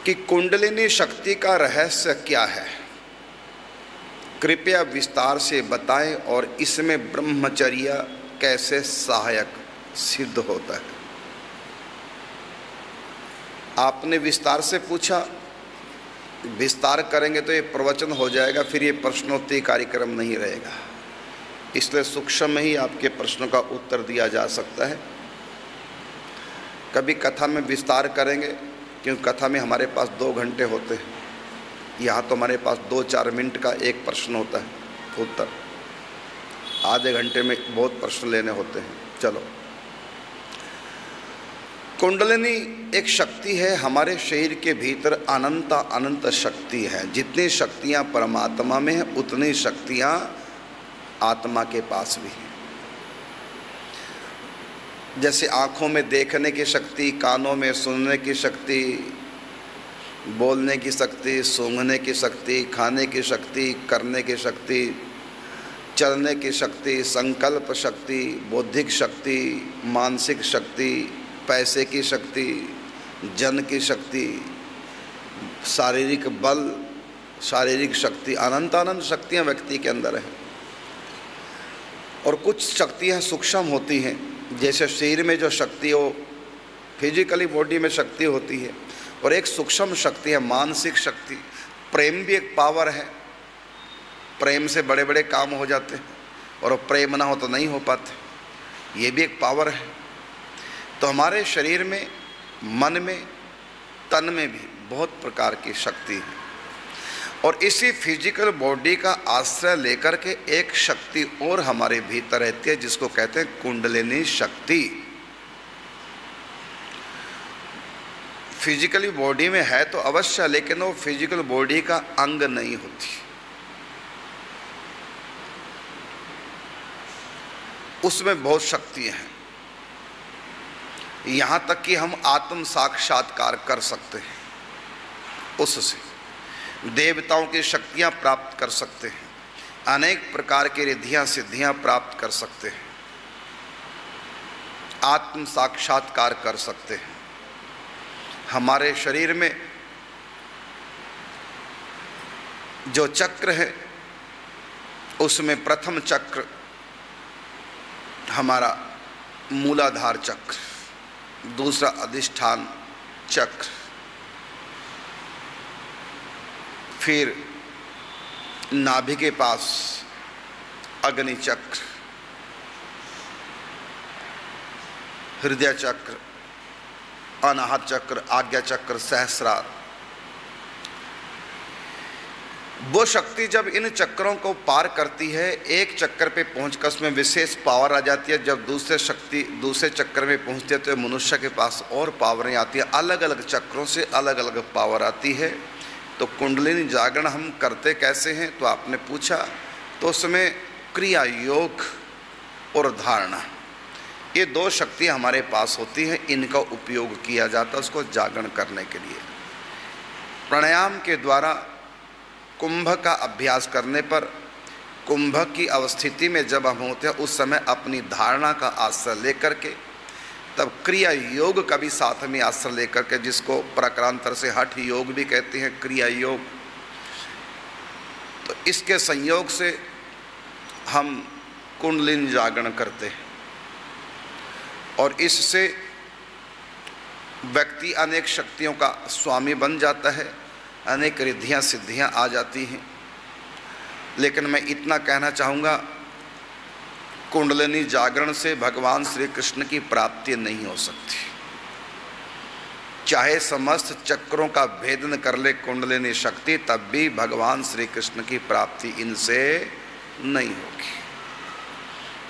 कि कुंडलिनी शक्ति का रहस्य क्या है, कृपया विस्तार से बताएं और इसमें ब्रह्मचर्य कैसे सहायक सिद्ध होता है। आपने विस्तार से पूछा, विस्तार करेंगे तो ये प्रवचन हो जाएगा, फिर ये प्रश्नोत्तरी कार्यक्रम नहीं रहेगा। इसलिए सूक्ष्म में ही आपके प्रश्नों का उत्तर दिया जा सकता है। कभी कथा में विस्तार करेंगे, क्योंकि कथा में हमारे पास 2 घंटे होते हैं, यहाँ तो हमारे पास 2-4 मिनट का एक प्रश्न होता है उत्तर, आधे घंटे में बहुत प्रश्न लेने होते हैं। चलो, कुंडलिनी एक शक्ति है हमारे शरीर के भीतर, अनंत शक्ति है। जितनी शक्तियाँ परमात्मा में हैं उतनी शक्तियाँ आत्मा के पास भी हैं। जैसे आँखों में देखने की शक्ति, कानों में सुनने की शक्ति, बोलने की शक्ति, सूंघने की शक्ति, खाने की शक्ति, करने की शक्ति, चलने की शक्ति, संकल्प शक्ति, बौद्धिक शक्ति, मानसिक शक्ति, पैसे की शक्ति, जन की शक्ति, शारीरिक बल, शारीरिक शक्ति, अनंत शक्तियाँ व्यक्ति के अंदर हैं। और कुछ शक्तियाँ सूक्ष्म होती हैं, जैसे शरीर में जो शक्ति हो, फिजिकली बॉडी में शक्ति होती है, और एक सूक्ष्म शक्ति है मानसिक शक्ति। प्रेम भी एक पावर है, प्रेम से बड़े बड़े काम हो जाते हैं, और प्रेम ना हो तो नहीं हो पाते, ये भी एक पावर है। तो हमारे शरीर में, मन में, तन में भी बहुत प्रकार की शक्ति है, और इसी फिजिकल बॉडी का आश्रय लेकर के एक शक्ति और हमारे भीतर रहती है, जिसको कहते हैं कुंडलिनी शक्ति। फिजिकली बॉडी में है तो अवश्य, लेकिन वो फिजिकल बॉडी का अंग नहीं होती। उसमें बहुत शक्तियां हैं, यहाँ तक कि हम आत्म साक्षात्कार कर सकते हैं, उससे देवताओं की शक्तियाँ प्राप्त कर सकते हैं, अनेक प्रकार की रिद्धियाँ सिद्धियाँ प्राप्त कर सकते हैं, आत्म साक्षात्कार कर सकते हैं। हमारे शरीर में जो चक्र है, उसमें प्रथम चक्र हमारा मूलाधार चक्र, दूसरा अधिष्ठान चक्र, फिर नाभि के पास अग्नि चक्र, हृदय चक्र, अनाहत चक्र, आज्ञा चक्र, सहस्रार। वो शक्ति जब इन चक्रों को पार करती है, एक चक्कर पे पहुंचकर उसमें विशेष पावर आ जाती है। जब दूसरे चक्कर में पहुंचती है तो मनुष्य के पास और पावरें आती है, अलग अलग चक्रों से अलग अलग पावर आती है। तो कुंडलिनी जागरण हम करते कैसे हैं, तो आपने पूछा, तो उसमें क्रिया योग और धारणा, ये 2 शक्तियाँ हमारे पास होती हैं, इनका उपयोग किया जाता है उसको जागरण करने के लिए। प्राणायाम के द्वारा कुंभ का अभ्यास करने पर, कुंभ की अवस्थिति में जब हम होते हैं, उस समय अपनी धारणा का आश्रय लेकर के, तब क्रिया योग का भी साथ में आश्रय लेकर के, जिसको प्रकारांतर से हठ योग भी कहते हैं, क्रिया योग, तो इसके संयोग से हम कुंडलिनी जागरण करते हैं, और इससे व्यक्ति अनेक शक्तियों का स्वामी बन जाता है, अनेक रिद्धियाँ सिद्धियाँ आ जाती हैं। लेकिन मैं इतना कहना चाहूँगा, कुंडलिनी जागरण से भगवान श्री कृष्ण की प्राप्ति नहीं हो सकती। चाहे समस्त चक्रों का भेदन कर ले कुंडलिनी शक्ति, तब भी भगवान श्री कृष्ण की प्राप्ति इनसे नहीं होगी।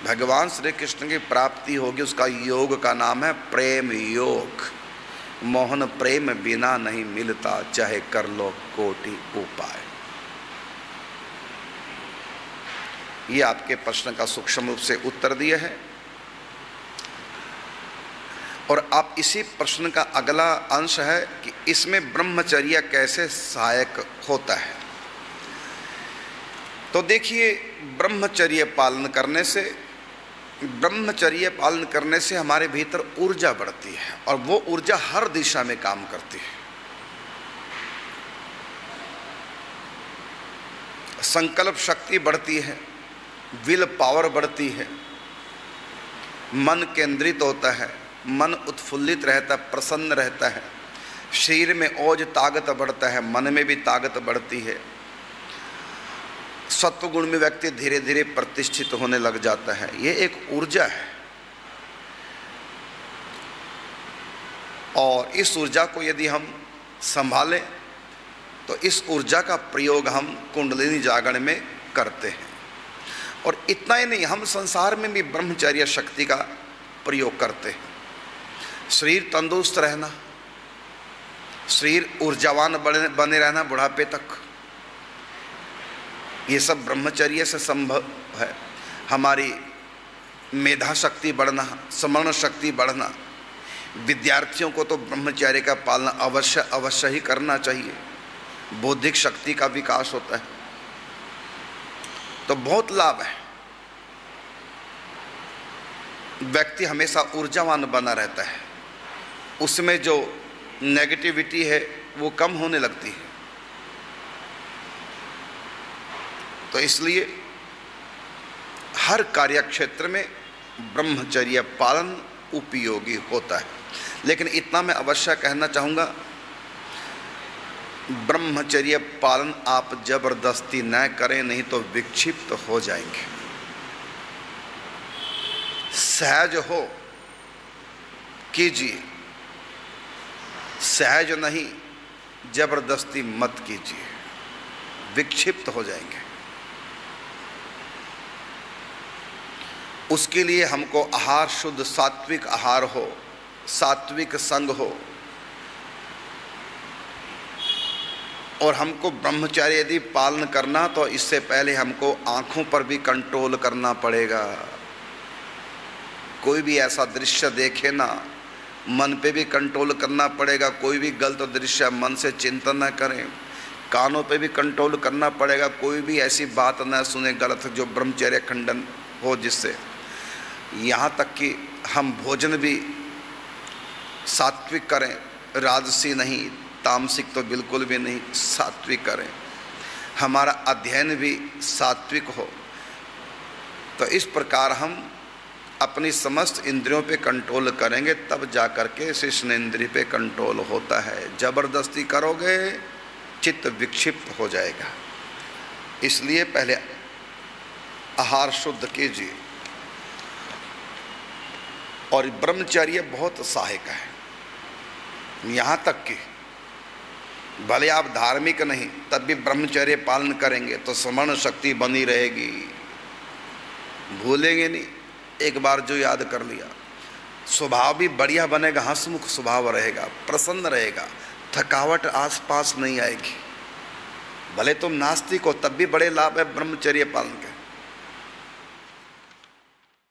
भगवान श्री कृष्ण की प्राप्ति होगी, उसका योग का नाम है प्रेम योग। मोहन प्रेम बिना नहीं मिलता, चाहे कर लो कोटि उपाय। ये आपके प्रश्न का सूक्ष्म रूप से उत्तर दिया है। और आप इसी प्रश्न का अगला अंश है कि इसमें ब्रह्मचर्य कैसे सहायक होता है। तो देखिए, ब्रह्मचर्य पालन करने से हमारे भीतर ऊर्जा बढ़ती है, और वो ऊर्जा हर दिशा में काम करती है। संकल्प शक्ति बढ़ती है, विल पावर बढ़ती है, मन केंद्रित होता है, मन उत्फुल्लित रहता है, प्रसन्न रहता है, शरीर में ओज ताकत बढ़ता है, मन में भी ताकत बढ़ती है। सत्व गुण में व्यक्ति धीरे धीरे प्रतिष्ठित होने लग जाता है। ये एक ऊर्जा है और इस ऊर्जा को यदि हम संभालें तो इस ऊर्जा का प्रयोग हम कुंडलिनी जागरण में करते हैं। और इतना ही नहीं, हम संसार में भी ब्रह्मचर्य शक्ति का प्रयोग करते हैं। शरीर तंदुरुस्त रहना, शरीर ऊर्जावान बने रहना बुढ़ापे तक, ये सब ब्रह्मचर्य से संभव है। हमारी मेधा शक्ति बढ़ना, स्मरण शक्ति बढ़ना, विद्यार्थियों को तो ब्रह्मचर्य का पालना अवश्य ही करना चाहिए। बौद्धिक शक्ति का विकास होता है तो बहुत लाभ है। व्यक्ति हमेशा ऊर्जावान बना रहता है, उसमें जो नेगेटिविटी है वो कम होने लगती है। तो इसलिए हर कार्य क्षेत्र में ब्रह्मचर्य पालन उपयोगी होता है। लेकिन इतना मैं अवश्य कहना चाहूँगा, ब्रह्मचर्य पालन आप जबरदस्ती न करें, नहीं तो विक्षिप्त हो जाएंगे। सहज हो कीजिए, सहज नहीं जबरदस्ती मत कीजिए, विक्षिप्त हो जाएंगे। उसके लिए हमको आहार शुद्ध सात्विक आहार हो, सात्विक संग हो, और हमको ब्रह्मचर्य यदि पालन करना तो इससे पहले हमको आँखों पर भी कंट्रोल करना पड़ेगा। कोई भी ऐसा दृश्य देखे ना, मन पे भी कंट्रोल करना पड़ेगा। कोई भी गलत दृश्य मन से चिंतन न करें। कानों पे भी कंट्रोल करना पड़ेगा, कोई भी ऐसी बात न सुने गलत जो ब्रह्मचर्य खंडन हो, जिससे यहाँ तक कि हम भोजन भी सात्विक करें, राजसी नहीं, तामसिक तो बिल्कुल भी नहीं, सात्विक करें। हमारा अध्ययन भी सात्विक हो। तो इस प्रकार हम अपनी समस्त इंद्रियों पे कंट्रोल करेंगे, तब जा कर के शिष्ण इंद्रिय पे कंट्रोल होता है। जबरदस्ती करोगे चित्त विक्षिप्त हो जाएगा। इसलिए पहले आहार शुद्ध कीजिए। और ब्रह्मचर्य बहुत सहायक है। यहाँ तक कि भले आप धार्मिक नहीं, तब भी ब्रह्मचर्य पालन करेंगे तो स्मरण शक्ति बनी रहेगी, भूलेंगे नहीं। एक बार जो याद कर लिया, स्वभाव भी बढ़िया बनेगा, हंसमुख स्वभाव रहेगा, प्रसन्न रहेगा, थकावट आसपास नहीं आएगी। भले तुम नास्तिक हो, तब भी बड़े लाभ है ब्रह्मचर्य पालन के।